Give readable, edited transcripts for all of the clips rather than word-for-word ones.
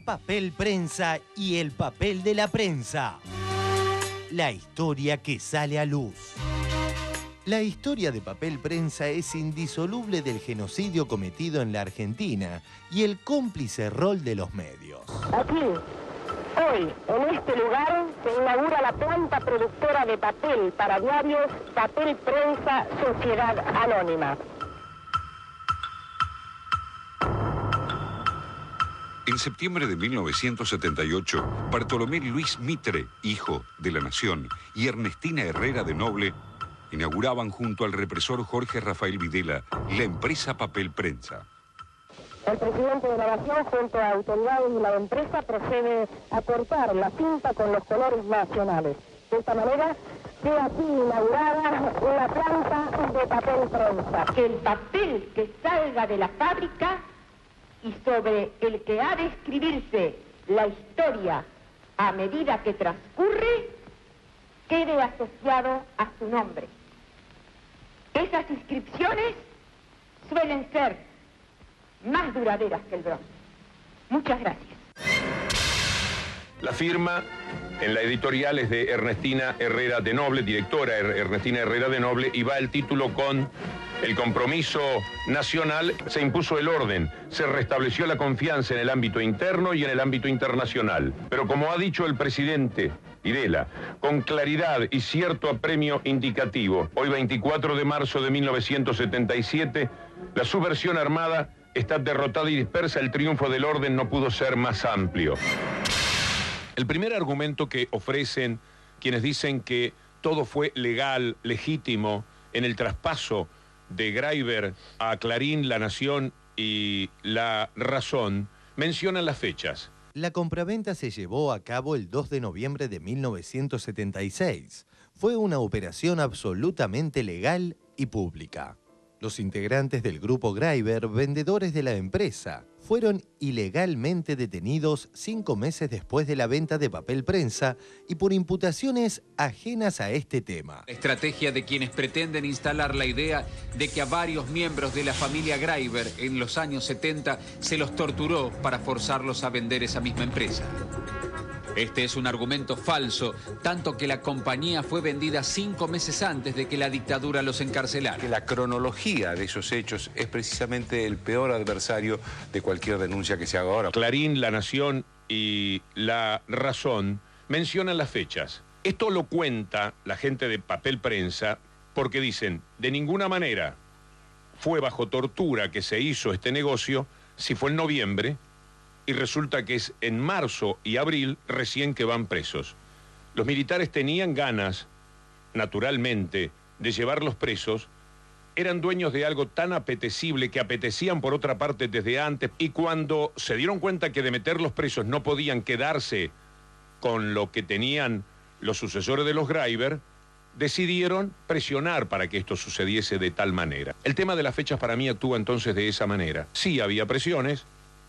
Papel Prensa y el papel de la prensa. La historia que sale a luz. La historia de Papel Prensa es indisoluble del genocidio cometido en la Argentina y el cómplice rol de los medios. Aquí, hoy, en este lugar, se inaugura la planta productora de papel para diarios Papel Prensa Sociedad Anónima. En septiembre de 1978, Bartolomé Luis Mitre, hijo de la Nación, y Ernestina Herrera de Noble inauguraban junto al represor Jorge Rafael Videla la empresa Papel Prensa. El presidente de la Nación, junto a autoridades de la empresa, procede a cortar la cinta con los colores nacionales. De esta manera, queda así inaugurada una planta de Papel Prensa. Que el papel que salga de la fábrica y sobre el que ha de escribirse la historia a medida que transcurre, quede asociado a su nombre. Esas inscripciones suelen ser más duraderas que el bronce. Muchas gracias. La firma en la editorial es de Ernestina Herrera de Noble, directora Ernestina Herrera de Noble, y va el título con: el compromiso nacional, se impuso el orden, se restableció la confianza en el ámbito interno y en el ámbito internacional. Pero como ha dicho el presidente Videla, con claridad y cierto apremio indicativo, hoy 24 de marzo de 1977, la subversión armada está derrotada y dispersa, el triunfo del orden no pudo ser más amplio. El primer argumento que ofrecen quienes dicen que todo fue legal, legítimo, en el traspaso de Graiber a Clarín, La Nación y La Razón, mencionan las fechas. La compraventa se llevó a cabo el 2 de noviembre de 1976. Fue una operación absolutamente legal y pública. Los integrantes del grupo Graiber, vendedores de la empresa, fueron ilegalmente detenidos 5 meses después de la venta de Papel Prensa y por imputaciones ajenas a este tema. La estrategia de quienes pretenden instalar la idea de que a varios miembros de la familia Graiber en los años 70 se los torturó para forzarlos a vender esa misma empresa. Este es un argumento falso, tanto que la compañía fue vendida 5 meses antes de que la dictadura los encarcelara. La cronología de esos hechos es precisamente el peor adversario de cualquier denuncia que se haga ahora. Clarín, La Nación y La Razón mencionan las fechas. Esto lo cuenta la gente de Papel Prensa porque dicen, de ninguna manera fue bajo tortura que se hizo este negocio si fue en noviembre, y resulta que es en marzo y abril recién que van presos. Los militares tenían ganas, naturalmente, de llevarlos presos, eran dueños de algo tan apetecible que apetecían por otra parte desde antes, y cuando se dieron cuenta que de meterlos presos no podían quedarse con lo que tenían los sucesores de los Graiber, decidieron presionar para que esto sucediese de tal manera. El tema de las fechas para mí actúa entonces de esa manera. Sí había presiones,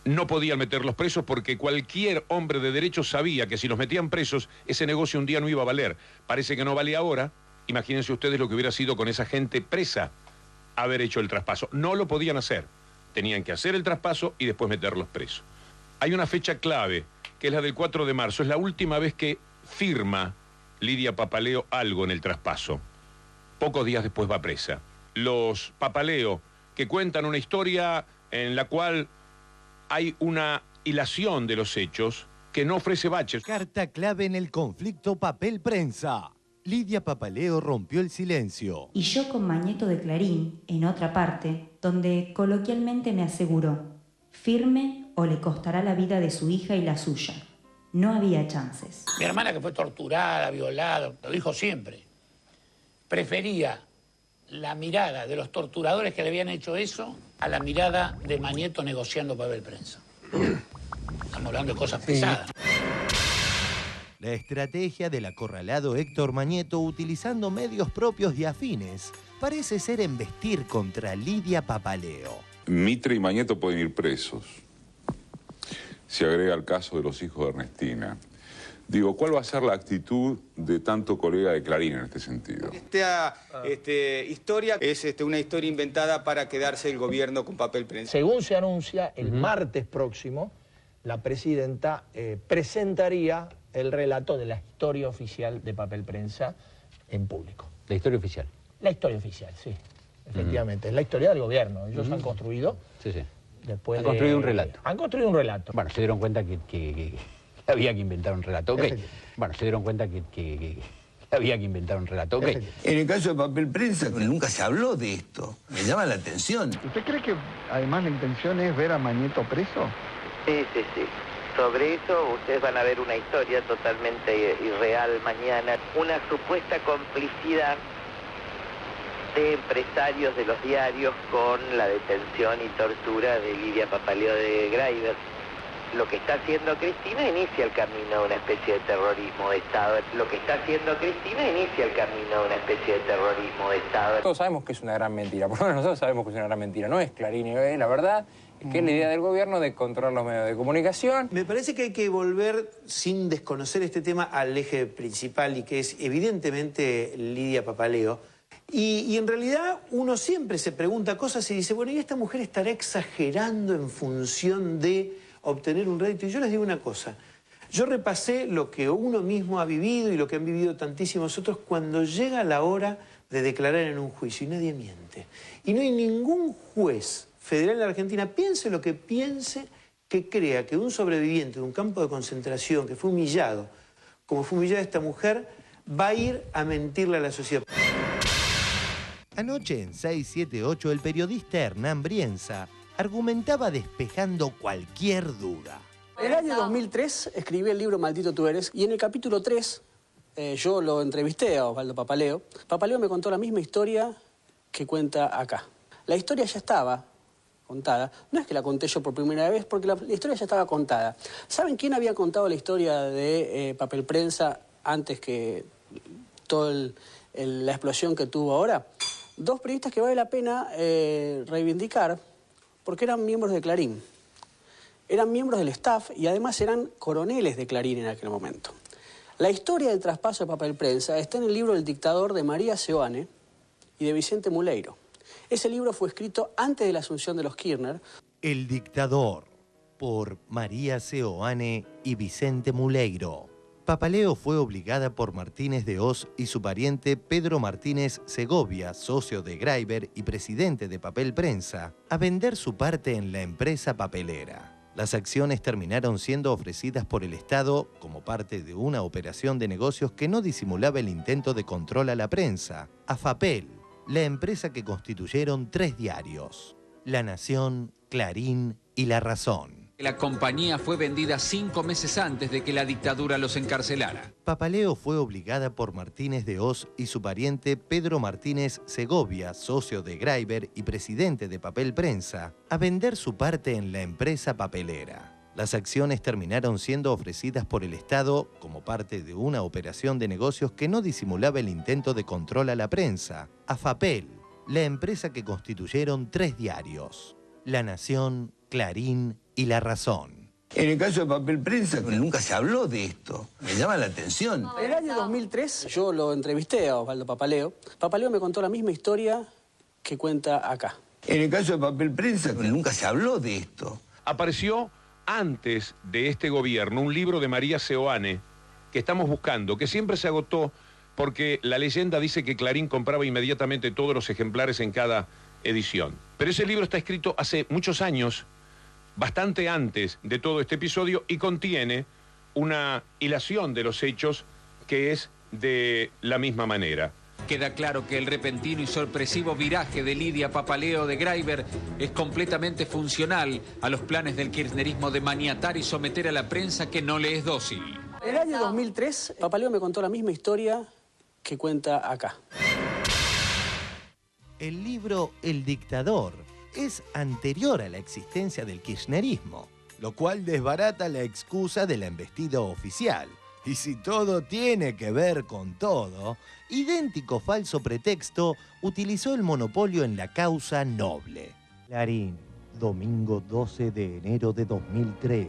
no podían meterlos presos porque cualquier hombre de derecho sabía que si los metían presos, ese negocio un día no iba a valer. Parece que no vale ahora. Imagínense ustedes lo que hubiera sido con esa gente presa haber hecho el traspaso. No lo podían hacer. Tenían que hacer el traspaso y después meterlos presos. Hay una fecha clave, que es la del 4 de marzo. Es la última vez que firma Lidia Papaleo algo en el traspaso. Pocos días después va presa. Los Papaleo, que cuentan una historia en la cual hay una hilación de los hechos que no ofrece baches. Carta clave en el conflicto Papel Prensa. Lidia Papaleo rompió el silencio. Y yo con Mañeto de Clarín, en otra parte, donde coloquialmente me aseguró, firme o le costará la vida de su hija y la suya. No había chances. Mi hermana, que fue torturada, violada, lo dijo siempre, prefería la mirada de los torturadores que le habían hecho eso a la mirada de Mañeto negociando Papel Prensa. Estamos hablando de cosas pesadas. La estrategia del acorralado Héctor Mañeto, utilizando medios propios y afines, parece ser embestir contra Lidia Papaleo. Mitre y Mañeto pueden ir presos. Se agrega el caso de los hijos de Ernestina. Digo, ¿cuál va a ser la actitud de tanto colega de Clarín en este sentido? Esta historia es una historia inventada para quedarse el gobierno con Papel Prensa. Según se anuncia, el martes próximo la presidenta presentaría el relato de la historia oficial de Papel Prensa en público. ¿La historia oficial? La historia oficial, sí, efectivamente. Es la historia del gobierno. Ellos han construido... Sí, sí. Después Han construido un relato. Han construido un relato. Bueno, se dieron cuenta que había que inventar un relato. Ok. Bueno, se dieron cuenta que había que inventar un relato. Ok. En el caso de Papel Prensa, nunca se habló de esto. Me llama la atención. ¿Usted cree que además la intención es ver a Mañeto preso? Sí. Sobre eso ustedes van a ver una historia totalmente irreal mañana. Una supuesta complicidad de empresarios de los diarios con la detención y tortura de Lidia Papaleo de Greiber. Lo que está haciendo Cristina inicia el camino de una especie de terrorismo de Estado. Lo que está haciendo Cristina inicia el camino de una especie de terrorismo de Estado. Todos sabemos que es una gran mentira, por lo menos nosotros sabemos que es una gran mentira. No es Clarín, la verdad, que es la idea del gobierno de controlar los medios de comunicación. Me parece que hay que volver, sin desconocer este tema, al eje principal y que es evidentemente Lidia Papaleo. Y en realidad uno siempre se pregunta cosas y dice, bueno, ¿y esta mujer estará exagerando en función de obtener un rédito? Y yo les digo una cosa, yo repasé lo que uno mismo ha vivido y lo que han vivido tantísimos otros cuando llega la hora de declarar en un juicio y nadie miente. Y no hay ningún juez federal en la Argentina, piense lo que piense, que crea que un sobreviviente de un campo de concentración que fue humillado, como fue humillada esta mujer, va a ir a mentirle a la sociedad. Anoche en 678 el periodista Hernán Brienza argumentaba despejando cualquier duda. En el año 2003 escribí el libro Maldito tú eres y en el capítulo 3 yo lo entrevisté a Osvaldo Papaleo. Papaleo me contó la misma historia que cuenta acá. La historia ya estaba contada. No es que la conté yo por primera vez, porque la historia ya estaba contada. ¿Saben quién había contado la historia de Papel Prensa antes que toda la explosión que tuvo ahora? Dos periodistas que vale la pena reivindicar, porque eran miembros de Clarín. Eran miembros del staff y además eran coroneles de Clarín en aquel momento. La historia del traspaso de Papel Prensa está en el libro El dictador de María Seoane y de Vicente Muleiro. Ese libro fue escrito antes de la asunción de los Kirchner. El dictador, por María Seoane y Vicente Muleiro. Papaleo fue obligada por Martínez de Hoz y su pariente Pedro Martínez Segovia, socio de Greiber y presidente de Papel Prensa, a vender su parte en la empresa papelera. Las acciones terminaron siendo ofrecidas por el Estado como parte de una operación de negocios que no disimulaba el intento de control a la prensa, a Fapel, la empresa que constituyeron 3 diarios: La Nación, Clarín y La Razón. La compañía fue vendida 5 meses antes de que la dictadura los encarcelara. Papaleo fue obligada por Martínez de Hoz y su pariente Pedro Martínez Segovia, socio de Greiber y presidente de Papel Prensa, a vender su parte en la empresa papelera. Las acciones terminaron siendo ofrecidas por el Estado como parte de una operación de negocios que no disimulaba el intento de control a la prensa, a Fapel, la empresa que constituyeron 3 diarios: La Nación, Clarín y La Razón. En el caso de Papel Prensa, nunca se habló de esto. Me llama la atención. En el año 2003 yo lo entrevisté a Osvaldo Papaleo. Papaleo me contó la misma historia que cuenta acá. En el caso de Papel Prensa, nunca se habló de esto. Apareció antes de este gobierno un libro de María Seoane que estamos buscando, que siempre se agotó porque la leyenda dice que Clarín compraba inmediatamente todos los ejemplares en cada edición. Pero ese libro está escrito hace muchos años, bastante antes de todo este episodio, y contiene una hilación de los hechos que es de la misma manera. Queda claro que el repentino y sorpresivo viraje de Lidia Papaleo de Greiber es completamente funcional a los planes del kirchnerismo de maniatar y someter a la prensa que no le es dócil. En el año 2003, Papaleo me contó la misma historia que cuenta acá. El libro El dictador es anterior a la existencia del kirchnerismo, lo cual desbarata la excusa de la embestida oficial. Y si todo tiene que ver con todo, idéntico falso pretexto utilizó el monopolio en la causa noble. Clarín, domingo 12 de enero de 2003.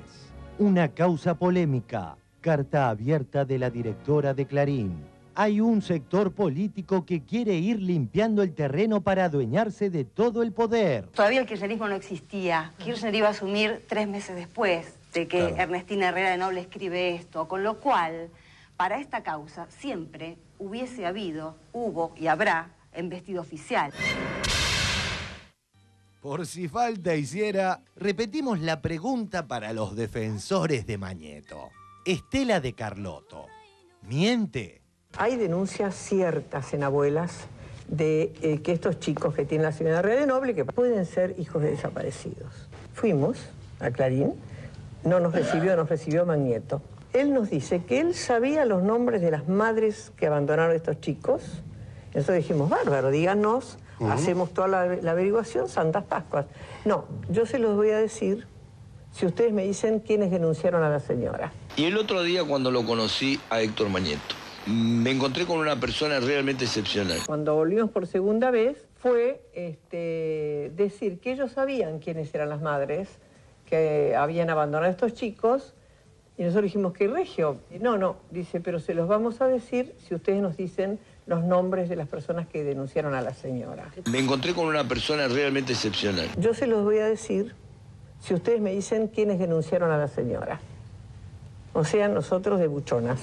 Una causa polémica. Carta abierta de la directora de Clarín. Hay un sector político que quiere ir limpiando el terreno para adueñarse de todo el poder. Todavía el kirchnerismo no existía. Kirchner iba a asumir 3 meses después. de que Ernestina Herrera de Noble escribe esto, con lo cual, para esta causa, siempre hubiese habido, hubo y habrá embestido oficial. Por si falta hiciera, repetimos la pregunta para los defensores de Mañeto. Estela de Carlotto, ¿miente? Hay denuncias ciertas en abuelas de que estos chicos que tiene la señora Herrera de Noble que pueden ser hijos de desaparecidos. Fuimos a Clarín, no nos recibió Mañeto. Él nos dice que él sabía los nombres de las madres que abandonaron a estos chicos. Nosotros dijimos, bárbaro, díganos, hacemos toda la averiguación, Santas Pascuas. No, yo se los voy a decir si ustedes me dicen quiénes denunciaron a la señora. Y el otro día cuando lo conocí a Héctor Mañeto, me encontré con una persona realmente excepcional. Cuando volvimos por segunda vez fue decir que ellos sabían quiénes eran las madres que habían abandonado a estos chicos y nosotros dijimos que regio. No, dice, pero se los vamos a decir si ustedes nos dicen los nombres de las personas que denunciaron a la señora. Me encontré con una persona realmente excepcional. Yo se los voy a decir si ustedes me dicen quiénes denunciaron a la señora. O sea, nosotros de buchonas.